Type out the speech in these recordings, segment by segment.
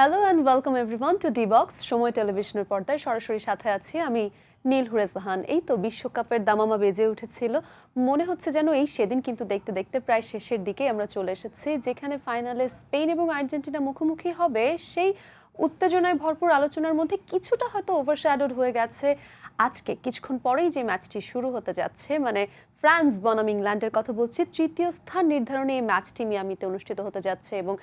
Hello and welcome everyone two D box. সময় টেলিভিশনের পর্দায় সরাসরি সাথে আছি আমি নীল হুরেজহান। এই তো বিশ্বকাপের দামামা বেজে উঠেছিল, মনে হচ্ছে যেন এই সেদিন, কিন্তু দেখতে দেখতে প্রায় শেষের দিকে আমরা চলে এসেছি, যেখানে ফাইনালে স্পেন এবং আর্জেন্টিনা মুখোমুখি হবে। সেই উত্তেজনায় ভরপুর আলোচনার মধ্যে কিছুটা হয়তো ওভারশ্যাডোড হয়ে গেছে আজকে কিছুক্ষণ পরেই যে ম্যাচটি শুরু হতে যাচ্ছে, মানে ফ্রান্স বনাম ইংল্যান্ডের কথা বলছি। তৃতীয় স্থান নির্ধারণে এই ম্যাচটি মিয়ামিতে অনুষ্ঠিত হতে যাচ্ছে এবং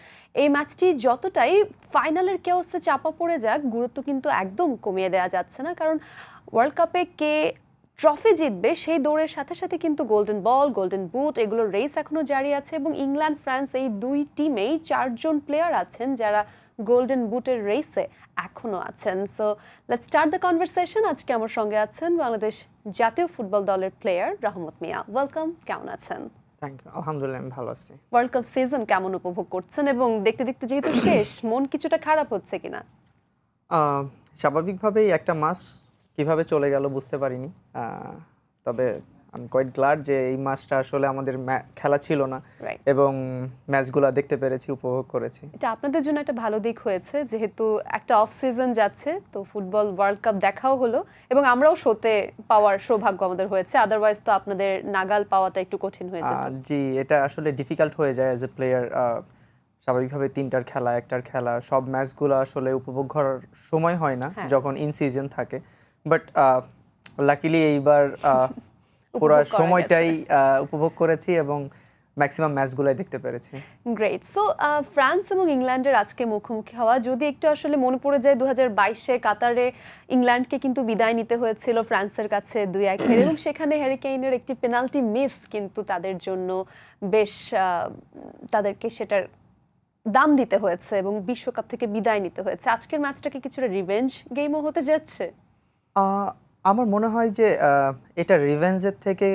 এই ম্যাচটি যতটাই ফাইনালের কেওসে চাপা পড়ে যাক, গুরুত্ব কিন্তু একদম কমিয়ে দেওয়া যাচ্ছে না, কারণ ওয়ার্ল্ড কাপে কে ট্রফি জিতবে সেই দৌড়ের সাথে সাথে কিন্তু গোল্ডেন বল, গোল্ডেন বুট, এগুলোর রেস এখনো জারি আছে এবং ইংল্যান্ড ফ্রান্স এই দুই টিমেই 4 জন প্লেয়ার আছেন যারা গোল্ডেন বুটের রেসে এখনো আছেন। So let's start the conversation. আজকে আমার সঙ্গে আছেন বাংলাদেশ জাতীয় ফুটবল দলের প্লেয়ার রহমত মিয়া। ওয়েলকাম, কেমন আছেন? থ্যাংক ইউ, আলহামদুলিল্লাহ আমি ভালো আছি। ওয়ার্ল্ড কাপ সিজন কেমন উপভোগ করছেন এবং দেখতে দেখতে যেহেতু শেষ, মন কিছুটা খারাপ হচ্ছে কিনা? স্বাভাবিকভাবেই একটা মাস কিভাবে চলে গেল বুঝতে পারিনি, তবে আমি কোয়াইট গ্ল্যাড যে এই মাসটা আসলে আমাদের খেলা ছিল না এবং ম্যাচগুলো দেখতে পেরেছি, উপভোগ করেছি। এটা আপনাদের জন্য একটা ভালো দিক হয়েছে, যেহেতু একটা অফ সিজন যাচ্ছে, তো ফুটবল ওয়ার্ল্ড কাপ দেখাও হলো এবং আমরাও শোতে পাওয়ার সৌভাগ্য আমাদের হয়েছে। আদারওয়াইজ তো আপনাদের নাগাল পাওয়াটা একটু কঠিন হয়ে যেত। জি, এটা আসলে ডিফিকাল্ট হয়ে যায় অ্যাজ এ প্লেয়ার। স্বাভাবিকভাবে 3টার খেলা, 1টার খেলা, সব ম্যাচগুলো আসলে উপভোগ করার সময় হয় না যখন ইন সিজন থাকে। বাট লাকিলি এইবার পুরো সময়টাই উপভোগ করেছি এবং ম্যাক্সিমাম ম্যাচগুলাই দেখতে পেরেছি। গ্রেট। সো ফ্রান্স এবং ইংল্যান্ডের আজকে মুখোমুখি হওয়া, যদি একটু আসলে মনে পড়ে যায় 2022-এ কাতারে ইংল্যান্ডকে কিন্তু বিদায় নিতে হয়েছিল ফ্রান্সের কাছে 2-1 এবং সেখানে হ্যারি কেইনের একটি পেনাল্টি মিস কিন্তু তাদের জন্য বেশ তাদেরকে সেটার দাম দিতে হয়েছে এবং বিশ্বকাপ থেকে বিদায় নিতে হয়েছে। আজকের ম্যাচটাকে কিছুটা রিভেঞ্জ গেমও হতে যাচ্ছে। আমার মনে হয় যে এটা রিভেঞ্জের থেকে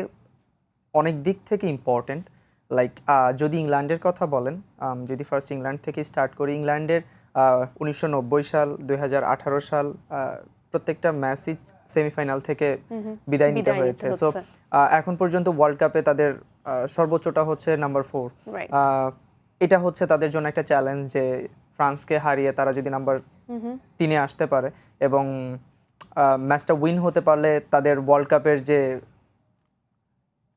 অনেক দিক থেকে ইম্পর্টেন্ট। লাইক যদি ইংল্যান্ডের কথা বলেন, যদি ফার্স্ট ইংল্যান্ড থেকে স্টার্ট করি, ইংল্যান্ডের 1990 সাল, 2018 সাল প্রত্যেকটা ম্যাচই সেমিফাইনাল থেকে বিদায় নিতে হয়েছে। সো এখন পর্যন্ত ওয়ার্ল্ড কাপে তাদের সর্বোচ্চটা হচ্ছে নাম্বার 4। এটা হচ্ছে তাদের জন্য একটা চ্যালেঞ্জ যে ফ্রান্সকে হারিয়ে তারা যদি নাম্বার 3-এ আসতে পারে এবং ম্যাচটা উইন হতে পারলে তাদের ওয়ার্ল্ড কাপের যে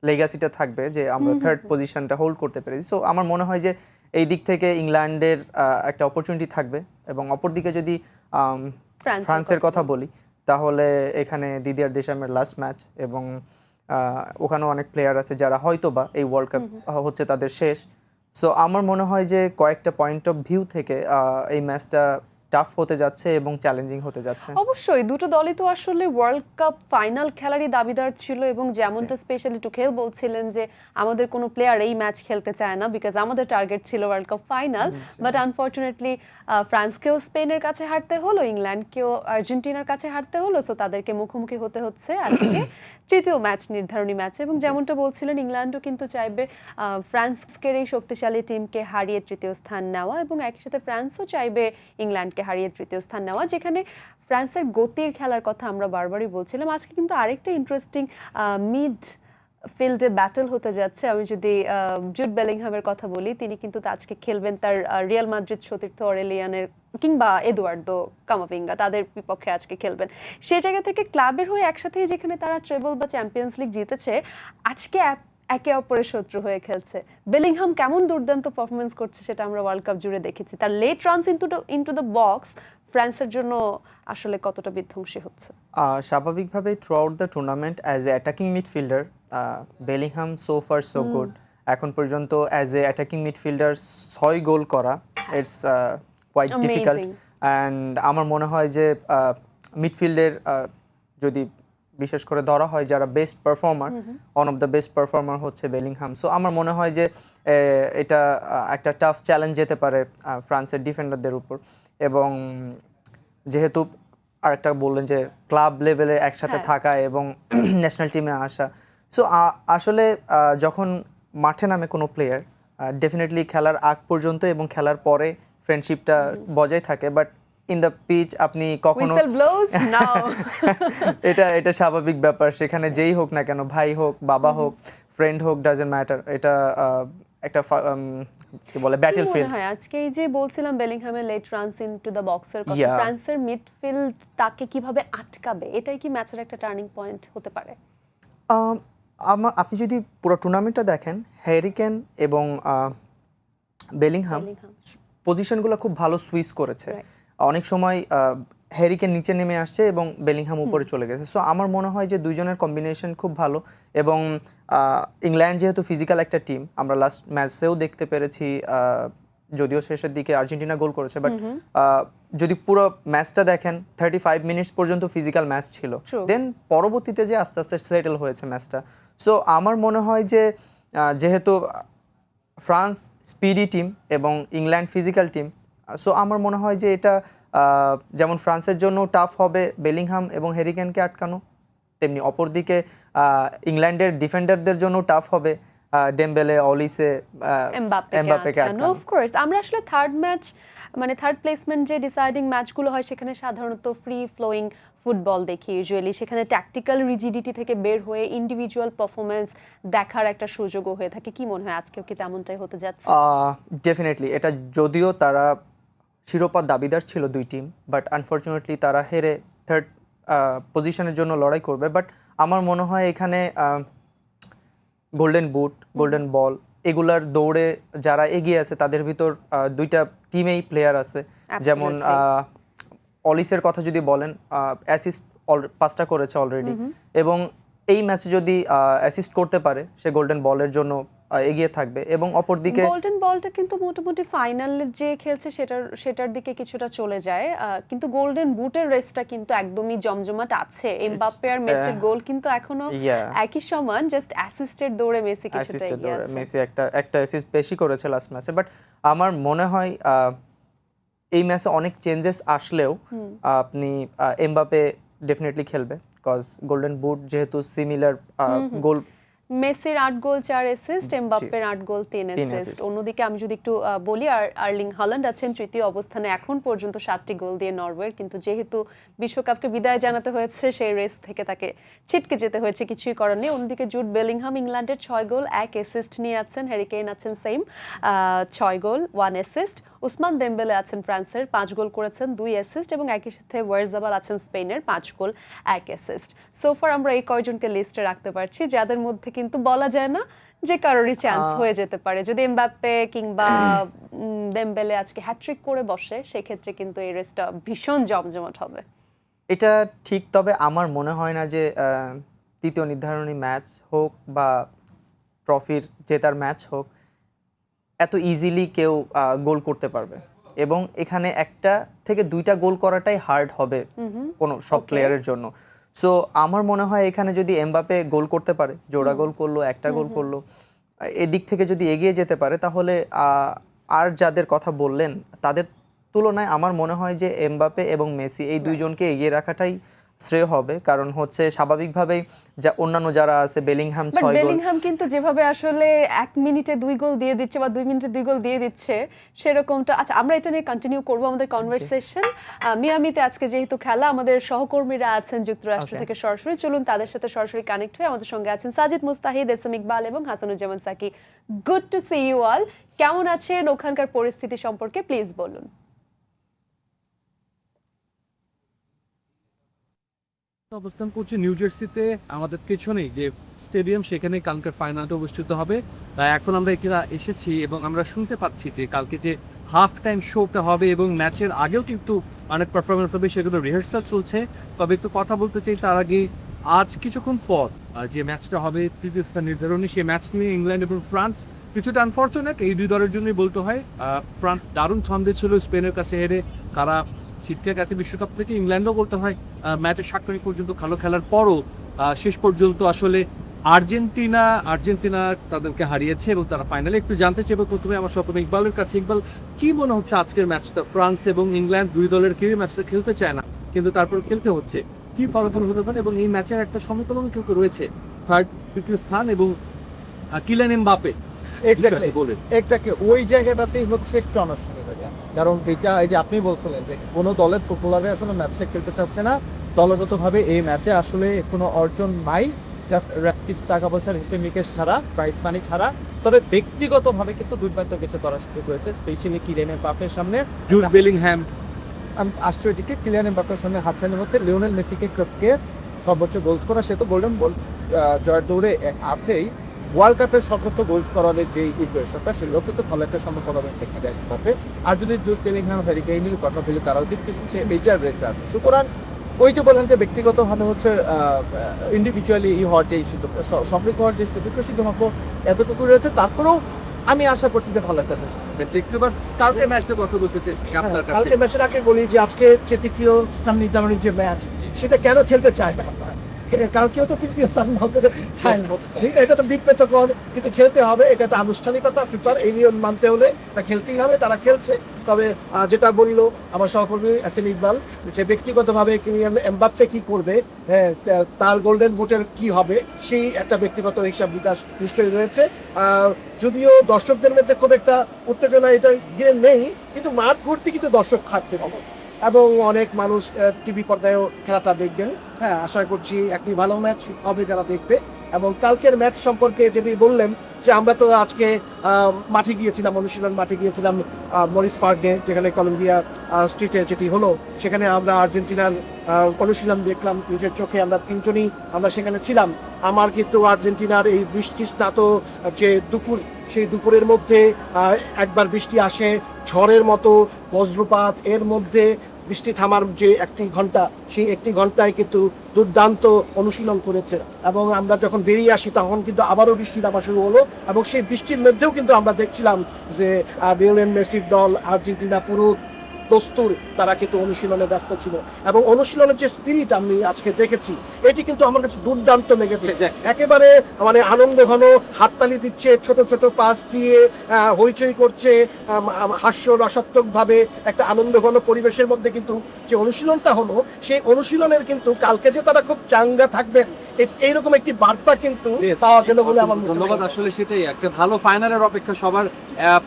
লেগাসিটা থাকবে, যে আমরা থার্ড পজিশনটা হোল্ড করতে পেরেছি। সো আমার মনে হয় যে এই দিক থেকে ইংল্যান্ডের একটা অপরচুনিটি থাকবে এবং অপরদিকে যদি ফ্রান্সের কথা বলি, তাহলে এখানে দিদিয়ার দেশামের লাস্ট ম্যাচ এবং ওখানেও অনেক প্লেয়ার আছে যারা হয়তোবা এই ওয়ার্ল্ড কাপ হচ্ছে তাদের শেষ। সো আমার মনে হয় যে কয়েকটা পয়েন্ট অফ ভিউ থেকে এই ম্যাচটা টাফ হতে যাচ্ছে এবং চ্যালেঞ্জিং হতে যাচ্ছে। অবশ্যই দুটো দলই তো আসলে ওয়ার্ল্ড কাপ ফাইনাল খেলারই দাবিদার ছিল এবং যেমনটা স্পেশালি টুখেল বলছিলেন যে আমাদের কোনো প্লেয়ার এই ম্যাচ খেলতে চায় না, বিকজ আমাদের টার্গেট ছিল world cup final. But unfortunately ফ্রান্সকেও স্পেনের কাছে হারতে হলো, ইংল্যান্ডকেও আর্জেন্টিনার কাছে হারতে হলো। সো তাদেরকে মুখোমুখি হতে হচ্ছে আজকে তৃতীয় ম্যাচ, নির্ধারণী ম্যাচ। এবং যেমনটা বলছিলেন, ইংল্যান্ডও কিন্তু চাইবে ফ্রান্সকের এই শক্তিশালী টিমকে হারিয়ে তৃতীয় স্থান নেওয়া এবং একই সাথে ফ্রান্সও চাইবে ইংল্যান্ডকে হারিয়ে তৃতীয় স্থান নেওয়া, যেখানে ফ্রান্সের গতির খেলার কথা আমরা বারবারই বলছিলাম। আজকে কিন্তু আরেকটা ইন্টারেস্টিং মিড ফিল্ডে ব্যাটল হতে যাচ্ছে। আমি যদি জুড বেলিংহামের কথা বলি, তিনি কিন্তু আজকে খেলবেন তার রিয়াল মাদ্রিদ সতীর্থ অরেলিয়ানের কিংবা এদুয়ার্দো কামাভিঙ্গা, তাদের বিপক্ষে আজকে খেলবেন। সেই জায়গা থেকে ক্লাবের হয়ে একসাথেই যেখানে তারা ট্রেবল বা চ্যাম্পিয়ন্স লিগ জিতেছে, আজকে একে অপরের শত্রু হয়ে খেলছে। বেলিংহাম কেমন দুর্দান্ত পারফরমেন্স করছে সেটা আমরা ওয়ার্ল্ড কাপ জুড়ে দেখেছি। তার late runs into the box ফ্রান্সের জন্য আসলে কতটা বিধ্বংসী হচ্ছে। স্বাভাবিকভাবেই throughout the tournament as a attacking midfielder Bellingham so far so good. এখন পর্যন্ত as a attacking midfielder 6 goal করা, ইটস কোয়াইট ডিফিকাল্ট। অ্যান্ড আমার মনে হয় যে মিডফিল্ডের যদি বিশেষ করে ধরা হয় যারা best performer, one of the best performer হচ্ছে বেলিংহাম। সো আমার মনে হয় যে এটা একটা টাফ চ্যালেঞ্জ যেতে পারে ফ্রান্সের ডিফেন্ডারদের উপর। এবং যেহেতু আরেকটা বললেন যে ক্লাব লেভেলে একসাথে থাকা এবং ন্যাশনাল টিমে আসা, সো আসলে যখন মাঠে নামে কোনো প্লেয়ার, ডেফিনেটলি খেলার আগ পর্যন্ত এবং খেলার পরে ফ্রেন্ডশিপটা বজায় থাকে, বাট ইন দ্য পিচ আপনি কখনো এটা স্বাভাবিক ব্যাপার। সেখানে যেই হোক না কেন, ভাই হোক, বাবা হোক, ফ্রেন্ড হোক, ডাজন্ট ম্যাটার, এটা একটা কি বলে কি ব্যাটলফিল্ড। মনে হয় আজকে এই যে বলছিলাম বেলিংহামের লেট রানস ইনটু দ্য বক্সের কথা, Yeah. ফ্রান্সের মিডফিল্ড তাকে কিভাবে আটকাবে, এটাই কি ম্যাচের একটা টার্নিং পয়েন্ট হতে পারে? আপনি যদি পুরো টুর্নামেন্টটা দেখেন, হ্যারি কেন এবং বেলিংহাম বেলিংহাম পজিশনগুলো খুব ভালো সুইচ করেছে। Right. অনেক সময় হ্যারি কেন নিচে নেমে আসছে এবং বেলিংহাম উপরে চলে গেছে। সো আমার মনে হয় যে দুইজনের কম্বিনেশন খুব ভালো। এবং ইংল্যান্ড যেহেতু ফিজিক্যাল একটা টিম, আমরা লাস্ট ম্যাচেও দেখতে পেরেছি, যদিও শেষের দিকে আর্জেন্টিনা গোল করেছে, বাট যদি পুরো ম্যাচটা দেখেন 35 মিনিটস পর্যন্ত ফিজিক্যাল ম্যাচ ছিল, True. দেন পরবর্তীতে যে আস্তে আস্তে সেটেল হয়েছে ম্যাচটা। সো আমার মনে হয় যে যেহেতু ফ্রান্স স্পিডি টিম এবং ইংল্যান্ড ফিজিক্যাল টিম, সো আমার মনে হয় যে এটা যেমন ফ্রান্সের জন্য টাফ হবে বেলিংহাম এবং হ্যারি কেনকে আটকানো, তেমনি অপরদিকে ইংল্যান্ডের ডিফেন্ডারদের জন্য টাফ হবে ডেম্বেলে, অলিসে, এমবাপ্পেকে আটকানো। অফ কোর্স আমরা আসলে থার্ড ম্যাচ মানে থার্ড প্লেসমেন্ট যে ডিসাইডিং ম্যাচগুলো হয় সেখানে সাধারণত ফ্রি ফ্লোয়িং ফুটবল দেখি ইউজুয়ালি, সেখানে ট্যাকটিক্যাল রিজিডিটি থেকে বের হয়ে ইন্ডিভিজুয়াল পারফরমেন্স দেখার একটা সুযোগও হয়ে থাকে। কি মনে হয় আজকেও কি তেমনটাই হতে যাচ্ছে? ডেফিনেটলি এটা, যদিও তারা শিরোপার দাবিদার ছিল দুই টিম, বাট আনফর্চুনেটলি তারা হেরে থার্ড পজিশনের জন্য লড়াই করবে। বাট আমার মনে হয় এখানে গোল্ডেন বুট, গোল্ডেন বল এগুলার দৌড়ে যারা এগিয়ে আছে তাদের ভিতর দুইটা টিমেই প্লেয়ার আছে। যেমন অলিসের কথা যদি বলেন, অ্যাসিস্ট 5টা করেছে অলরেডি, এবং এই ম্যাচে যদি অ্যাসিস্ট করতে পারে সে গোল্ডেন বলের জন্য এগিয়ে থাকবে। এবং অপরদিকে গোল্ডেন বলটা কিন্তু মোটামুটি ফাইনালে যে খেলছে সেটার দিকে কিছুটা চলে যায়, কিন্তু গোল্ডেন বুটের রেসটা কিন্তু একদমই জমজমাট আছে। এমবাপ্পে আর মেসির গোল কিন্তু এখনো একই সমান, জাস্ট অ্যাসিস্টের দৌড়ে মেসি কিছুটা এগিয়ে আছে। মেসি একটা অ্যাসিস্ট বেশি করেছে লাস্ট ম্যাচে। বাট আমার মনে হয় এই ম্যাচে অনেক চেঞ্জেস আসলেও আপনি এমবাপ্পে ডেফিনেটলি খেলবে, কজ গোল্ডেন বুট যেহেতু সিমিলার গোল। মেসির 8 গোল 4 অ্যাসিস্ট, এমবাপ্পের 8 গোল 3 অ্যাসিস্ট। অন্যদিকে আমি যদি একটু বলি, আর্লিং হল্যান্ড আছেন তৃতীয় অবস্থানে এখন পর্যন্ত 7টি গোল দিয়ে নরওয়ের, কিন্তু যেহেতু বিশ্বকাপকে বিদায় জানাতে হয়েছে সেই রেস থেকে তাকে ছিটকে যেতে হয়েছে, কিছুই করার নেই। অন্যদিকে জুড বেলিংহাম ইংল্যান্ডের 6 গোল 1 অ্যাসিস্ট নিয়ে আছেন, হ্যারি কেইন আছেন সেম 6 গোল 1 অ্যাসিস্ট। উসমান দেমবেলে আছেন ফ্রান্সের 5 গোল করেছেন 2 অ্যাসিস্ট, এবং একই সাথে ওয়ারজাবাল আছেন স্পেনের 5 গোল 1 অ্যাসিস্ট। সোফার আমরা এই কয়জনকে লিস্টে রাখতে পারছি যাদের মধ্যে কিন্তু বলা যায় না যে কারোরই চান্স হয়ে যেতে পারে। যদি এমবাপ্পে কিংবা দেমবেলে আজকে হ্যাট্রিক করে বসে সেক্ষেত্রে কিন্তু এই রেসটা ভীষণ জমজমাট হবে। এটা ঠিক, তবে আমার মনে হয় না যে তৃতীয় নির্ধারণী ম্যাচ হোক বা ট্রফির জেতার ম্যাচ হোক এত ইজিলি কেউ গোল করতে পারবে, এবং এখানে একটা থেকে দুইটা গোল করাটাই হার্ড হবে কোনো সব প্লেয়ারের জন্য। সো আমার মনে হয় এখানে যদি এমবাপ্পে গোল করতে পারে, জোড়া গোল করলো, একটা গোল করলো, এদিক থেকে যদি এগিয়ে যেতে পারে, তাহলে আর যাদের কথা বললেন তাদের তুলনায় আমার মনে হয় যে এমবাপ্পে এবং মেসি এই দুইজনকে এগিয়ে রাখাটাই শ্রেয় হবে। কারণ হচ্ছে স্বাভাবিকভাবেই যা অন্যান্য যারা আছে, বেলিংহাম 6 গোল, বেলিংহাম কিন্তু যেভাবে আসলে 1 মিনিটে 2 গোল দিয়ে দিচ্ছে বা 2 মিনিটে 2 গোল দিয়ে দিচ্ছে সেরকমটা। আচ্ছা, আমরা এটা নিয়ে কন্টিনিউ করব আমাদের কনভারসেশন। মিয়ামিতে আজকে যেহেতু খেলা, আমাদের সহকর্মীরা আছেন যুক্তরাষ্ট্র থেকে সরাসরি, চলুন তাদের সাথে সরাসরি কানেক্ট হয়ে। আমাদের সঙ্গে আছেন সাজিদ মুস্তাহিদ, এসএম ইকবাল এবং Hasanuzzaman Saki. Good to see you all. কেমন আছেন, ওখানকার পরিস্থিতি সম্পর্কে প্লিজ বলুন। অবস্থান করছি নিউ জার্সিতে, আমাদের পেছনেই যে স্টেডিয়াম সেখানে কালকের ফাইনালটা অনুষ্ঠিত হবে। তাই এখন আমরা এখানে এসেছি এবং আমরা শুনতে পাচ্ছি যে কালকে যে হাফ টাইম শোটা হবে এবং ম্যাচের আগেও কিন্তু অনেক পারফরমেন্স হবে, সেগুলো রিহার্সাল চলছে। তবে একটু কথা বলতে চাই তার আগে, আজ কিছুক্ষণ পর যে ম্যাচটা হবে তৃতীয় স্থান নির্ধারণী, সেই ম্যাচ নিয়ে ইংল্যান্ড এবং ফ্রান্স কিছুটা আনফর্চুনেট এই দুই দলের জন্যই বলতে হয়। ফ্রান্স দারুণ ছন্দে ছিল, স্পেনের কাছে হেরে তারা ছিটকে গেছে বিশ্বকাপ থেকে। ইংল্যান্ডও বলতে হয় ম্যাচের 60 মিনিট পর্যন্ত ভালো খেলার পরও শেষ পর্যন্ত আসলে আর্জেন্টিনা তাদেরকে হারিয়েছে এবং তারা ফাইনালে। একটু জানতে চাইবো প্রথমে আমার সহকর্মী ইকবালের কাছে। ইকবাল, কি মনে হচ্ছে আজকের ম্যাচটা? ফ্রান্স এবং ইংল্যান্ড দুই দলের কেউই ম্যাচটা খেলতে চায় না, কিন্তু তারপর খেলতে হচ্ছে। কি ফলাফল হতে পারে? এবং এই ম্যাচের একটা সমীকরণ কেউ রয়েছে, থার্ড তৃতীয় স্থান এবং কিলিয়ান এমবাপ্পে। এক্স্যাক্টলি ওই জায়গাটাতেই হচ্ছে একটু অনার্সিং লাগে, কারণ এটা এই যে আপনি বলছিলেন যে কোনো দলের ফুটবলারে আসলে ম্যাচটা খেলতে চাচ্ছে না, দলগতভাবে এই ম্যাচে আসলে কোনো অর্জন নাই। জাস্ট র্যাপিস টাকা পয়সা স্পেন্ডিকেশ ছাড়া, প্রাইস মানি ছাড়া। তবে ব্যক্তিগতভাবে কিন্তু দুর্দান্ত গেছে তারা সুযোগ করেছে, স্পেশালি কিলিয়ান এমবাপ্পের সামনে। জুড বেলিংহ্যাম, আমি আশ্চর্যদিকে কিলিয়ান এমবাপ্পের সামনে হাতছানি হচ্ছে লিওনেল মেসিকে ক্লাবকে সর্বোচ্চ গোল স্কোরার, সে তো গোল্ডেন বল জয়ের দৌড়ে আছেই। ওয়ার্ল্ড কাপের সর্বোচ্চ গোল স্কোরারের যে ইন্টারেস্ট আছে সেগুলো তো ভালো একটা সম্মুখীন হচ্ছে কিলিয়ান এমবাপ্পে। আর যদি জুড বেলিংহ্যাম, হ্যারি কেইনের কথা বলি, তারাও দিক কিছু মেজর রেসে আছে। সুতরাং ওই যে বলেন যে ব্যক্তিগতভাবে হচ্ছে ইন্ডিভিজুয়ালি হওয়ার যে সম্পৃক্ত হওয়ার যে শুধুমাত্র এতটুকু রয়েছে। তারপরেও আমি আশা করছি যে ভালো একটা শেষ। একবার কালকে ম্যাচটা কথা বলতে চাইছি আপনার কাছে। কালকে ম্যাচের আগে বলি যে আজকে যে তৃতীয় স্থান নির্ধারণী যে ম্যাচ, সেটা কেন খেলতে চায় না? কারণ কেউ তো তৃতীয় স্থান বলতে চায় না, এটা তো বিপ্রেতকর, কিন্তু খেলতে হবে, এটা একটা আনুষ্ঠানিকতা, ফিফার এই নিয়ম মানতে হলে তা খেলতেই হবে, তারা খেলছে। তবে যেটা বললো আমার সহকর্মী এসএম ইকবাল, যে ব্যক্তিগতভাবে কিলিয়ান এমবাপ্পে কি করবে, হ্যাঁ তার গোল্ডেন বুটের কি হবে, সেই একটা ব্যক্তিগত হিসাব বিকাশ নিশ্চয়ই রয়েছে। যদিও দর্শকদের মধ্যে খুব একটা উত্তেজনা এটা গিয়ে নেই, কিন্তু মাঠ ভর্তি কিন্তু দর্শক থাকতে হবে এবং অনেক মানুষ টিভি পর্দায়ও খেলাটা দেখবেন। হ্যাঁ, আশা করছি একটি ভালো ম্যাচ হবে যারা দেখবে। এবং কালকের ম্যাচ সম্পর্কে যদি বললেন যে আমরা তো আজকে মাঠে গিয়েছিলাম, অনুশীলন মাঠে গিয়েছিলাম মরিস পার্কে, যেখানে কলম্বিয়া স্ট্রিটে যেটি হলো, সেখানে আমরা আর্জেন্টিনার অনুশীলন দেখলাম নিজের চোখে। আমরা তিনজনই আমরা সেখানে ছিলাম। আমার কিন্তু আর্জেন্টিনার এই বৃষ্টি স্নাত যে দুপুর, সেই দুপুরের মধ্যে একবার বৃষ্টি আসে ঝড়ের মতো, বজ্রপাত, এর মধ্যে বৃষ্টি থামার যে একটি ঘন্টা, সেই একটি ঘন্টায় কিন্তু দুর্দান্ত অনুশীলন করেছে। এবং আমরা যখন বেরিয়ে আসি তখন কিন্তু আবারও বৃষ্টি নামা শুরু হলো, এবং সেই বৃষ্টির মধ্যেও কিন্তু আমরা দেখছিলাম যে লিওনেল মেসির দল আর্জেন্টিনা পুরো দস্তুর তারা কিন্তু অনুশীলনে ব্যস্ত ছিল। এবং অনুশীলনের যে স্পিরিট আমি আজকে দেখেছি, এটি কিন্তু আমার কাছে দুর্দান্ত লেগেছে। একেবারে মানে আনন্দ ঘন, হাততালি দিচ্ছে, ছোট ছোট পাস দিয়ে হইচই করছে, হাস্য রসাত্মকভাবে একটা আনন্দ ঘন পরিবেশের মধ্যে কিন্তু যে অনুশীলনটা হলো, সেই অনুশীলনের কিন্তু কালকে যে তারা খুব চাঙ্গা থাকবেন এইরকম একটি বার্তা কিন্তু পাওয়া গেল বলে আমার ধন্যবাদ। আসলে সেটাই একটা ভালো ফাইনালের অপেক্ষা সবার।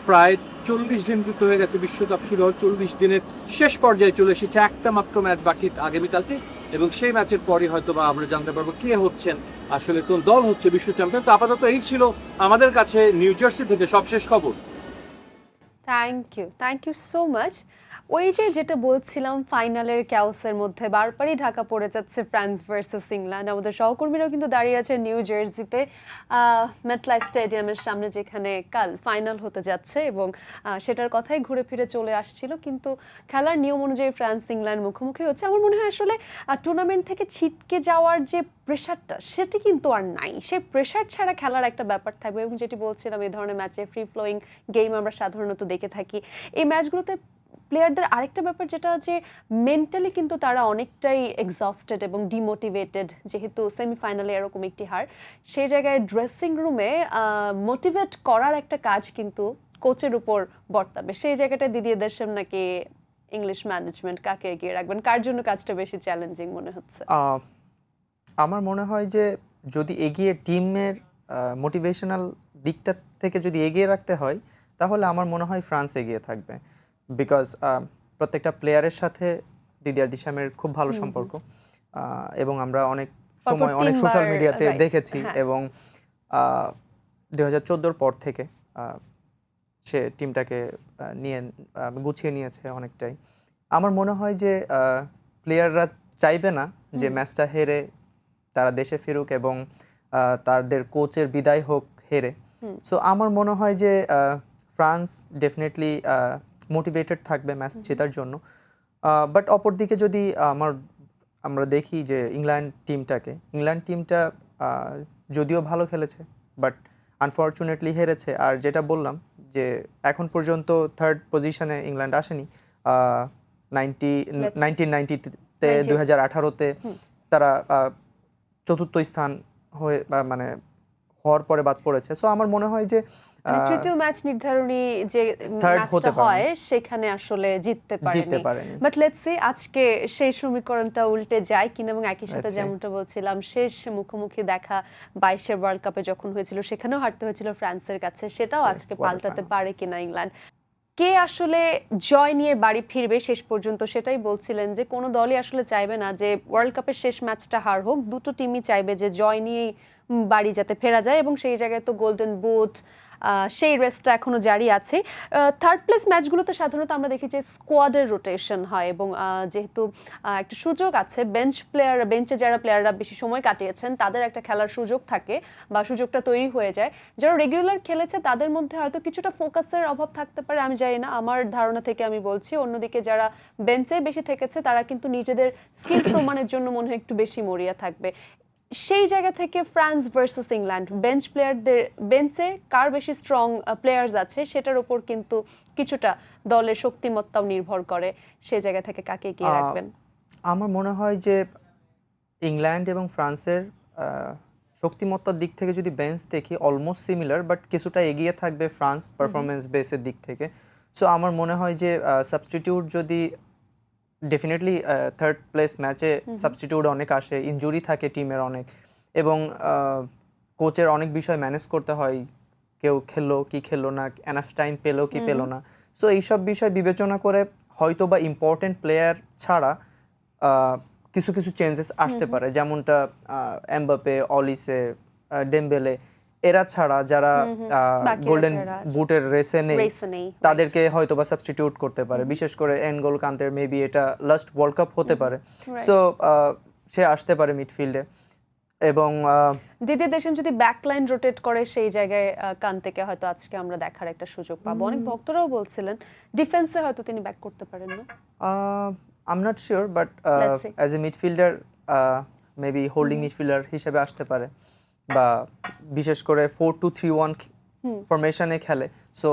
প্রায় 40 দিন কিন্তু হয়ে গেছে, বিশ্বকাপ শুরু হওয়ার 40 দিনের শেষ পর্যায়ে চলে এসেছে। একটা মাত্র ম্যাচ বাকি আগামীকালকে, এবং সেই ম্যাচের পরই হয়তো বা আমরা জানতে পারবো কে হচ্ছেন, আসলে কোন দল হচ্ছে বিশ্ব চ্যাম্পিয়ন। তো আপাতত এই ছিল আমাদের কাছে নিউ জার্সি থেকে সবশেষ খবর। Thank you so much. ওই যে যেটা বলছিলাম, ফাইনালের ক্যাওসের মধ্যে বারবারই ঢাকা পড়ে যাচ্ছে ফ্রান্স ভার্সেস ইংল্যান্ড। আমাদের সহকর্মীরাও কিন্তু দাঁড়িয়ে আছে নিউ জার্সিতে, মেটলাইফ স্টেডিয়ামের সামনে, যেখানে কাল ফাইনাল হতে যাচ্ছে, এবং সেটার কথাই ঘুরে ফিরে চলে আসছিল। কিন্তু খেলার নিয়ম অনুযায়ী ফ্রান্স ইংল্যান্ড মুখোমুখি হচ্ছে। আমার মনে হয় আসলে টুর্নামেন্ট থেকে ছিটকে যাওয়ার যে প্রেশারটা, সেটি কিন্তু আর নাই। সেই প্রেশার ছাড়া খেলার একটা ব্যাপার থাকবে, এবং যেটি বলছিলাম, এই ধরনের ম্যাচে ফ্রি ফ্লোয়িং গেম আমরা সাধারণত দেখে থাকি। এই ম্যাচগুলোতে প্লেয়ারদের আরেকটা ব্যাপার যেটা, যে মেন্টালি কিন্তু তারা অনেকটাই এক্সস্টেড এবং ডিমোটিভেটেড, যেহেতু সেমিফাইনালে এরকম একটি হার। সেই জায়গায় ড্রেসিং রুমে মোটিভেট করার একটা কাজ কিন্তু কোচের উপর বর্তাবে। সেই জায়গাটা দিদিয়ে দেশম নাকি ইংলিশ ম্যানেজমেন্ট, কাকে এগিয়ে রাখবেন? কার জন্য কাজটা বেশি চ্যালেঞ্জিং মনে হচ্ছে? আমার মনে হয় যে যদি এগিয়ে টিমের মোটিভেশনাল দিকটা থেকে যদি এগিয়ে রাখতে হয়, তাহলে আমার মনে হয় ফ্রান্স এগিয়ে থাকবে। বিকজ প্রত্যেকটা প্লেয়ারের সাথে দিদিয়ার দিশামের খুব ভালো সম্পর্ক, এবং আমরা অনেক সময় অনেক সোশ্যাল মিডিয়াতে দেখেছি, এবং 2014 পর থেকে সে টিমটাকে নিয়ে গুছিয়ে নিয়েছে অনেকটাই। আমার মনে হয় যে প্লেয়াররা চাইবে না যে ম্যাচটা হেরে তারা দেশে ফিরুক এবং তাদের কোচের বিদায় হোক হেরে। সো আমার মনে হয় যে ফ্রান্স ডেফিনেটলি মোটিভেটেড থাকবে ম্যাচ জেতার জন্য। বাট অপরদিকে যদি আমরা দেখি যে ইংল্যান্ড টিমটা যদিও ভালো খেলেছে, বাট আনফর্চুনেটলি হেরেছে। আর যেটা বললাম যে এখন পর্যন্ত থার্ড পজিশনে ইংল্যান্ড আসেনি। 1990-তে 2018-তে তারা চতুর্থ স্থান হয়ে মানে হওয়ার পরে বাদ পড়েছে। সো আমার মনে হয় যে তৃতীয় ম্যাচ নির্ধারণী যে ম্যাচটা হয় সেখানে আসলে জিততে পারেনি। বাট লেটস সি আজকে সেই সমীকরণটা উল্টে যায় কিনা, এবং একই সাথে যেমনটা বলছিলাম, শেষ মুখোমুখি দেখা 22-এর ওয়ার্ল্ড কাপে যখন হয়েছিল, সেখানেও হারতে হয়েছিল ফ্রান্সের কাছে, সেটাও আজকে পাল্টাতে পারে কিনা ইংল্যান্ড। কে আসলে জয় নিয়ে বাড়ি ফিরবে শেষ পর্যন্ত, সেটাই বলছিলেন যে কোনো দলই আসলে চাইবে না যে ওয়ার্ল্ড কাপের শেষ ম্যাচটা হার হোক, দুটো টিমই চাইবে যে জয় নিয়েই বাড়ি যাতে ফেরা যায়, এবং সেই জায়গায় তো গোল্ডেন বুট সেই রেসটা এখনো জারি আছে। থার্ড প্লেস ম্যাচগুলোতে সাধারণত আমরা দেখি যে স্কোয়াডের রোটেশন হয়, এবং যেহেতু একটা সুযোগ আছে, বেঞ্চে যারা প্লেয়াররা বেশি সময় কাটিয়েছেন তাদের একটা খেলার সুযোগ থাকে বা সুযোগটা তৈরি হয়ে যায়। যারা রেগুলার খেলেছে তাদের মধ্যে হয়তো কিছুটা ফোকাসের অভাব থাকতে পারে, আমি জানি না, আমার ধারণা থেকে আমি বলছি। অন্যদিকে যারা বেঞ্চে বেশি থেকেছে তারা কিন্তু নিজেদের স্কিল প্রমাণের জন্য মনে হয় একটু বেশি মরিয়া থাকবে। সেই জায়গা থেকে ফ্রান্স ভার্সেস ইংল্যান্ড, বেঞ্চে কার বেশি স্ট্রং প্লেয়ার্স আছে সেটার উপর কিন্তু কিছুটা দলের শক্তিমত্তাও নির্ভর করে। সেই জায়গা থেকে কাকে এগিয়ে রাখবেন? আমার মনে হয় যে ইংল্যান্ড এবং ফ্রান্সের শক্তিমত্তার দিক থেকে যদি বেঞ্চ দেখি অলমোস্ট সিমিলার, বাট কিছুটা এগিয়ে থাকবে ফ্রান্স পারফরমেন্স বেসের দিক থেকে। সো আমার মনে হয় যে সাবস্টিটিউট যদি ডেফিনেটলি থার্ড প্লেস ম্যাচে সাবস্টিটিউট অনেক আসে, ইনজুরি থাকে টিমের অনেক, এবং কোচের অনেক বিষয় ম্যানেজ করতে হয়, কেউ খেললো কি খেললো না, এনাফ টাইম পেলো কি পেলো না। সো এইসব বিষয় বিবেচনা করে হয়তো বা ইম্পর্টেন্ট প্লেয়ার ছাড়া কিছু কিছু চেঞ্জেস আসতে পারে, যেমনটা এমবাপে, অলিসে, ডেম্বেলে, এরা ছাড়া যারা গোল্ডেন বুটের রেসে নেই তাদেরকে হয়তো বা সাবস্টিটিউট করতে পারে। বিশেষ করে এনগোল কান্তের মেবি এটা লাস্ট ওয়ার্ল্ড কাপ হতে পারে, সো সে আসতে পারে মিডফিল্ডে। এবং দিদি দেশম যদি ব্যাকলাইন রোটেট করে সেই জায়গায় কান্তেকে হয়তো আজকে আমরা দেখার একটা সুযোগ পাবো। অনেক ভক্তরাও বলছিলেন ডিফেন্সে হয়তো তিনি ব্যাক করতে পারেন না। I am not sure, but as a midfielder maybe holding midfielder হিসেবে আসতে পারে, বা বিশেষ করে 4-2-3-1 ফরমেশনে খেলে, সো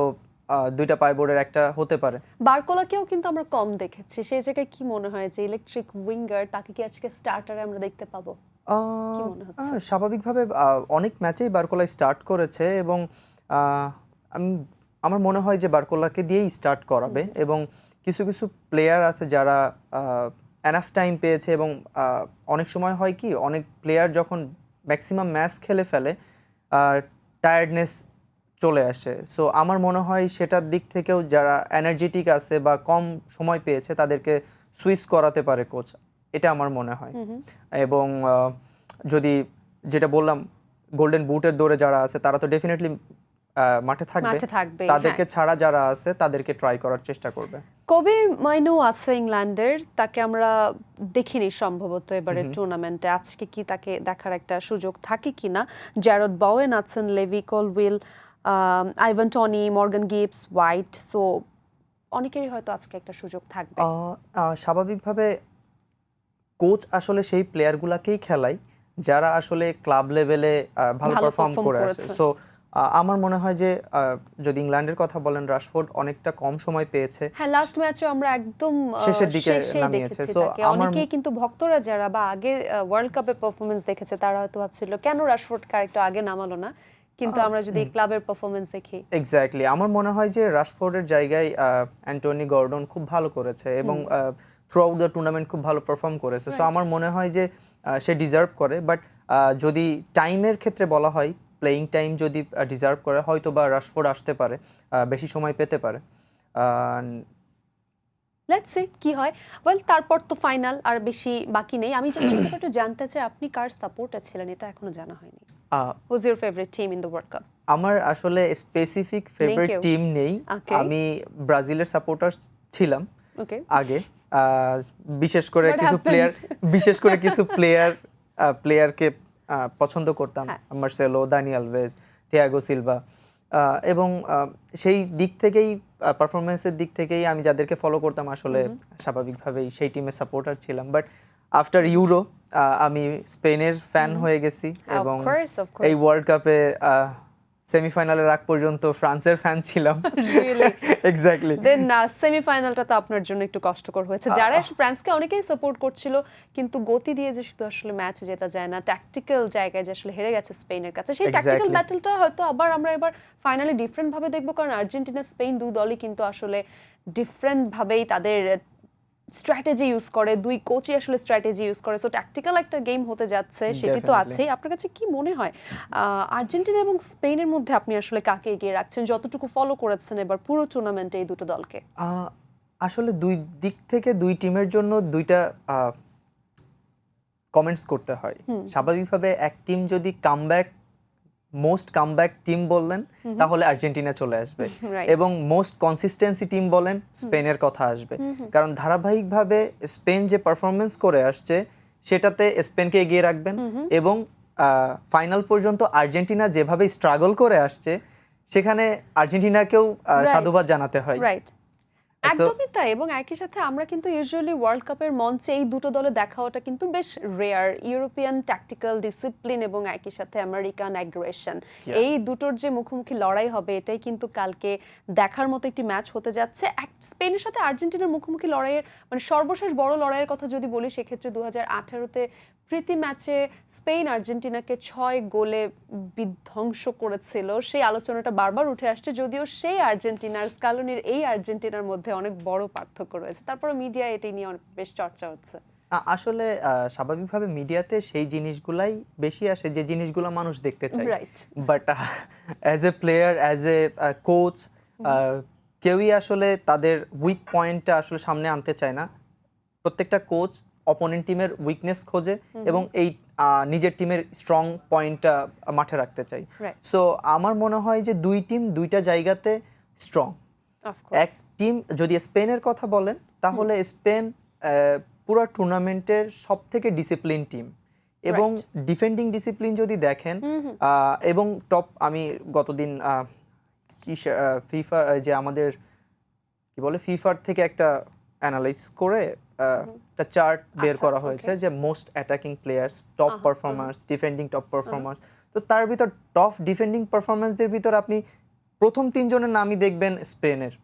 দুইটা পাইবোর্ডের একটা হতে পারে। বারকোলাকেও কিন্তু আমরা কম দেখেছি, সেই জায়গায় কি মনে হয় যে ইলেকট্রিক উইঙ্গার তাকে কি আজকে স্টার্টারে আমরা দেখতে পাবো? স্বাভাবিকভাবে অনেক ম্যাচেই বারকোলা স্টার্ট করেছে, এবং আমার মনে হয় যে বারকোলাকে দিয়েই স্টার্ট করাবে। এবং কিছু কিছু প্লেয়ার আছে যারা এনাফ টাইম পেয়েছে, এবং অনেক সময় হয় কি অনেক প্লেয়ার যখন ম্যাক্সিমাম ম্যাচ খেলে ফেলে টায়ার্ডনেস চলে আসে। সো আমার মনে হয় সেটার দিক থেকেও যারা এনার্জেটিক আছে বা কম সময় পেয়েছে তাদেরকে সুইচ করাতে পারে কোচ, এটা আমার মনে হয়। এবং যদি যেটা বললাম গোল্ডেন বুটের দৌড়ে যারা আছে তারা তো ডেফিনেটলি মাঠে থাকবে, তাদেরকে ছাড়া যারা আছে তাদেরকে ট্রাই করার চেষ্টা করবে। কবি মাইনু আছে ইংল্যান্ডের, তাকে আমরা দেখিনি সম্ভবত এবারে টুর্নামেন্টে, আজকে কি তাকে দেখার একটা সুযোগ থাকে কিনা? জ্যারড বওয়েন আছেন, Levi Colwill, Ivan Toney, Morgan Gibbs, White, so অনেকেরই হয়তো আজকে একটা সুযোগ থাকবে। স্বাভাবিকভাবে কোচ আসলে সেই প্লেয়ারগুলোকেই খেলায় যারা আসলে ক্লাব লেভেলে ভালো পারফর্ম করে আসে। সো আমার মনে হয় যে যদি ইংল্যান্ডের কথা বলেন, রাশফোর্ড অনেকটা কম সময় পেয়েছে। হ্যাঁ, লাস্ট ম্যাচে আমরা একদম শেষের দিকে নামিয়েছে। সো অনেকেই কিন্তু ভক্তরা যারা বা আগে ওয়ার্ল্ড কাপে পারফরম্যান্স দেখেছে তারা হয়তো ভাবছিল কেন রাশফোর্ডকে আরেকটু আগে নামালো না, কিন্তু আমরা যদি ক্লাবের পারফরম্যান্স দেখি এক্স্যাক্টলি আমার মনে হয় যে রাশফোর্ডের জায়গায় অ্যান্টনি গর্ডন খুব ভালো করেছে, এবং থ্রু আউট দ্য টুর্নামেন্ট খুব ভালো পারফর্ম করেছে। সো আমার মনে হয় যে সে ডিজার্ভ করে, বাট যদি টাইমের ক্ষেত্রে বলা হয়, প্লেইং টাইম যদি ডিজার্ভ করে হয়তো বা রাশফোর্ড আসতে পারে, বেশি সময় পেতে পারে। লেটস সি কি হয়। ওয়েল, তারপর তো ফাইনাল, আর বেশি বাকি নেই। আমি জাস্ট একটু জানতে চাই আপনি কার সাপোর্টার ছিলেন, এটা এখনো জানা হয়নি। Who's your favorite team in the World Cup? আমার আসলে স্পেসিফিক ফেভারিট টিম নেই। আমি ব্রাজিলের সাপোর্টার ছিলাম আগে, বিশেষ করে কিছু প্লেয়ারকে পছন্দ করতাম, Marcelo, Dani Alves, Thiago Silva, এবং সেই দিক থেকেই পারফরমেন্সের দিক থেকেই আমি যাদেরকে ফলো করতাম আসলে স্বাভাবিকভাবেই সেই টিমের সাপোর্টার ছিলাম। বাট আফটার ইউরো আমি স্পেনের ফ্যান হয়ে গেছি, এবং এই ওয়ার্ল্ড কাপে সেমিফাইনালের আগ পর্যন্ত ফ্রান্সের ফ্যান ছিলাম। এক্স্যাক্টলি। দেন সেমিফাইনালটা তো আপনার জন্য একটু কষ্টকর হয়েছে। যারা ফ্রান্সকে অনেকেই সাপোর্ট করছিল, কিন্তু গতি দিয়ে যে শুধু আসলে ম্যাচ জেতা যায় না, ট্যাকটিক্যাল জায়গায় যে আসলে হেরে গেছে স্পেনের কাছে, সেই ট্যাকটিক্যাল ব্যাটলটা হয়তো আবার আমরা এবার ফাইনালি ডিফারেন্ট ভাবে দেখবো, কারণ আর্জেন্টিনা স্পেন দু দলই কিন্তু আসলে ডিফারেন্ট ভাবেই তাদের স্ট্র্যাটেজি ইউজ করে, দুই কোচই আসলে স্ট্র্যাটেজি ইউজ করে, সো ট্যাকটিক্যাল একটা গেম হতে যাচ্ছে, সেটি তো Definitely. আছেই। আপনার কাছে কি মনে হয় আর্জেন্টিনা এবং স্পেনের মধ্যে আপনি আসলে কাকে এগিয়ে রাখছেন, যতটুকু ফলো করেছেন এবার পুরো টুর্নামেন্টে এই দুটো দলকে? আসলে দুই দিক থেকে দুই টিমের জন্য দুইটা কমেন্টস করতে হয়। স্বাভাবিকভাবে এক টিম যদি মোস্ট কামব্যাক টিম বললেন তাহলে আর্জেন্টিনা চলে আসবে, Right. এবং মোস্ট কনসিস্টেন্সি টিম বলেন স্পেনের কথা আসবে, কারণ ধারাবাহিকভাবে স্পেন যে পারফরমেন্স করে আসছে সেটাতে স্পেনকে এগিয়ে রাখবেন, এবং ফাইনাল পর্যন্ত আর্জেন্টিনা যেভাবে স্ট্রাগল করে আসছে সেখানে আর্জেন্টিনাকেও সাধুবাদ জানাতে হয়। রাইট, একদমই তাই। এবং একই সাথে আমরা কিন্তু ইউজুয়ালি ওয়ার্ল্ড কাপের মঞ্চে এই দুটো দলে দেখা হওয়াটা কিন্তু বেশ রেয়ার। ইউরোপিয়ান ট্যাকটিক্যাল ডিসিপ্লিন এবং একই সাথে আমেরিকান অ্যাগ্রেশন, এই দুটোর যে মুখোমুখি লড়াই হবে এটাই কিন্তু কালকে দেখার মতো একটি ম্যাচ হতে যাচ্ছে। স্পেনের সাথে আর্জেন্টিনার মুখোমুখি লড়াইয়ের মানে সর্বশেষ বড় লড়াইয়ের কথা যদি বলি সেক্ষেত্রে 2018-তে প্রীতি ম্যাচে স্পেন আর্জেন্টিনাকে 6 গোলে বিধ্বংস করেছিল। সেই আলোচনাটা বারবার উঠে আসছে, যদিও সেই আর্জেন্টিনার স্কালোনির এই আর্জেন্টিনার মধ্যে অনেক বড় পার্থক্য রয়েছে, তারপরে মিডিয়া এটি নিয়ে অনেক বেশ চর্চা হচ্ছে। আসলে স্বাভাবিকভাবে মিডিয়াতে সেই জিনিসগুলাই বেশি আসে যে জিনিসগুলো মানুষ দেখতে চায়, Right. But as a player, as a coach, কেউই আসলে তাদের উইক পয়েন্টটা আসলে সামনে আনতে চায় না। প্রত্যেকটা কোচ অপোনেন্ট টিমের উইকনেস খোঁজে এবং এই নিজের টিমের স্ট্রং পয়েন্টটা মাঠে রাখতে চাই। Right. সো আমার মনে হয় যে দুই টিম দুইটা জায়গাতে স্ট্রং। Of course. এক টিম যদি স্পেনের কথা বলেন তাহলে স্পেন পুরো টুর্নামেন্টের সব থেকে ডিসিপ্লিন টিম, এবং ডিফেন্ডিং ডিসিপ্লিন যদি দেখেন এবং টপ, আমি গতদিন ফিফা যে আমাদের কি বলে ফিফার থেকে একটা অ্যানালাইজ করে একটা চার্ট বের আচ্ছা, করা হয়েছে যে most attacking players, top performers, defending top performers. তো তার ভিতর টপ ডিফেন্ডিং পারফরমেন্সদের ভিতর আপনি প্রথম 3 জনের নামই দেখবেন স্পেনের,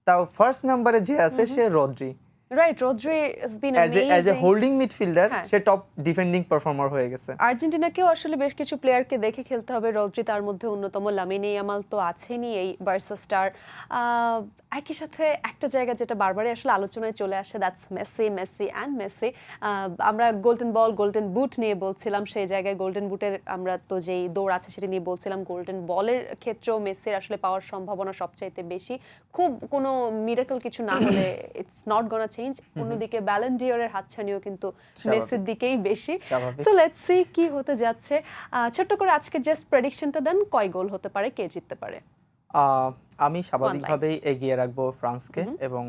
তাও ফার্স্ট নাম্বারে যে আছে সে Rodri. Right, Rodri has been as a amazing. Holding midfielder হ্যাঁ। সে টপ ডিফেন্ডিং পারফর্মার হয়ে গেছে। আর্জেন্টিনাকেও আসলে বেশ কিছু প্লেয়ারকে দেখে খেলতে হবে, রদ্রি তার মধ্যে অন্যতম, লামিনে ইয়ামাল তো আছেনই এই বার্সা স্টার। একই সাথে একটা জায়গা যেটা বারবারই আসলে আলোচনায় চলে আসে, দ্যাটস মেসি অ্যান্ড মেসি। আমরা গোল্ডেন বল, গোল্ডেন বুট নিয়ে বলছিলাম, সেই জায়গায় গোল্ডেন বুটের আমরা তো যেই দৌড় আছে সেটা নিয়ে বলছিলাম। গোল্ডেন বলের ক্ষেত্রেও মেসির আসলে পাওয়ার সম্ভাবনা সবচাইতে বেশি, খুব কোনো মিরাকল কিছু না হলে ইটস নট গোনা চেঞ্জ। অন্যদিকে ব্যালন ডিওরের হাতছানিও কিন্তু মেসির দিকেই বেশি। স্বাভাবিক। সো লেটস সি কি হতে যাচ্ছে। ছোট্ট করে আজকে জাস্ট প্রেডিকশনটা দেন, কয় গোল হতে পারে, কে জিততে পারে? আমি স্বাভাবিকভাবেই এগিয়ে রাখবো ফ্রান্সকে, এবং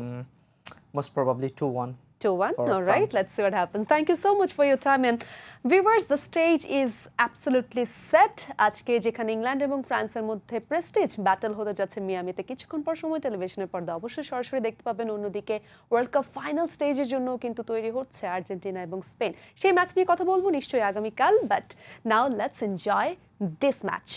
most probably 2-1 2-1. for All right, France. let's see what happens. Thank you so much for your time. And viewers, the stage is absolutely set. আজকে যেখানে ইংল্যান্ড এবং ফ্রান্সের মধ্যে প্রেস্টিজ ব্যাটল হতে যাচ্ছে মিয়ামিতে, কিছুক্ষণ পর সময় টেলিভিশনের পর্দা অবশ্যই সরাসরি দেখতে পাবেন। অন্যদিকে ওয়ার্ল্ড কাপ ফাইনাল স্টেজের জন্য কিন্তু তৈরি হচ্ছে আর্জেন্টিনা এবং স্পেন। সেই ম্যাচ নিয়ে কথা বলবো নিশ্চয়ই আগামীকাল, but now let's enjoy this match.